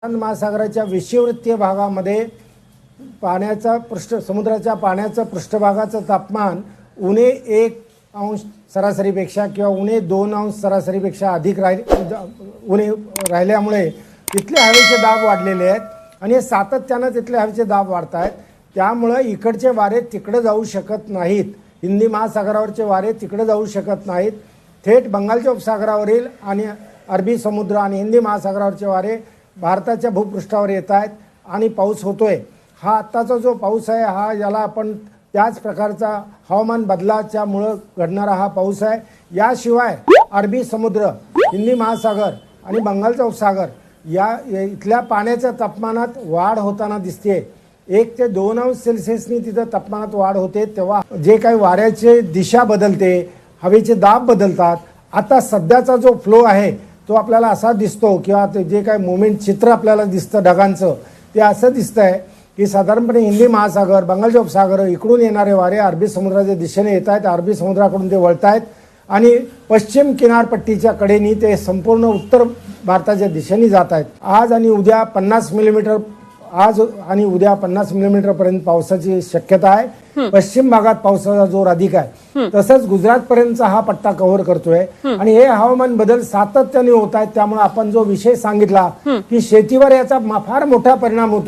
महासागराच्या विषुववृत्तीय भागामध्ये समुद्राच्या पाण्याचं पृष्ठभागाचं तापमान उणे 1 अंश सरासरीपेक्षा किंवा उणे 2 अंश सरासरीपेक्षा अधिक उणे राहिल्यामुळे तिथले हवेचे दाब वाढलेले आहेत आणि हे सातत्यानं तिथले हवेचे दाब वाढत आहेत। त्यामुळे इकडचे वारे तिकडे जाऊ शकत नाहीत, हिंदी महासागरावरचे वारे तिकडे जाऊ शकत नाहीत। थेट बंगालच्या उपसागरावरील आणि अरबी समुद्र आणि हिंदी महासागरावरचे वारे भारताच्या भूपृष्ठावर येत आहेत आणि पाऊस होतोय। हा आत्ताचा जो पाऊस आहे हा याला आपण त्याच प्रकारचा हवामान बदलाच्यामुळे घडणारा हा पाऊस आहे। याशिवाय अरबी समुद्र, हिंदी महासागर आणि बंगालचा उपसागर या इथल्या पाण्याच्या तापमानात वाढ होताना दिसते। 1 ते 2 अंश सेल्सिअसनी तिथं तापमानात वाढ होते, तेव्हा जे काही वाऱ्याची दिशा बदलते, हवेचे दाब बदलतात। आता सध्याचा जो फ्लो आहे तो आपल्याला असा दिसतो किंवा ते जे काही मुवमेंट चित्र आपल्याला दिसतं ढगांचं ते असं दिसतंय की साधारणपणे हिंदी महासागर, बंगालच्या उपसागर इकडून येणारे वारे अरबी समुद्राच्या दिशेने येत आहेत, अरबी समुद्राकडून ते वळत आहेत आणि पश्चिम किनारपट्टीच्या कडेनी ते संपूर्ण उत्तर भारताच्या दिशेने जात आहेत। आज आणि उद्या 50 मिलीमीटर पर्यंत पावसाची शक्यता आहे। पश्चिम भागात पावसाचा जोर अधिक आहे, तसंच गुजरात पर्यंतचा हा पट्टा कव्हर करतोय आणि हे हवामान बदल सातत्याने होत आहेत। त्यामुळे आपण जो विषय सांगितला की शेतीवर याचा फार मोठा परिणाम होतोय।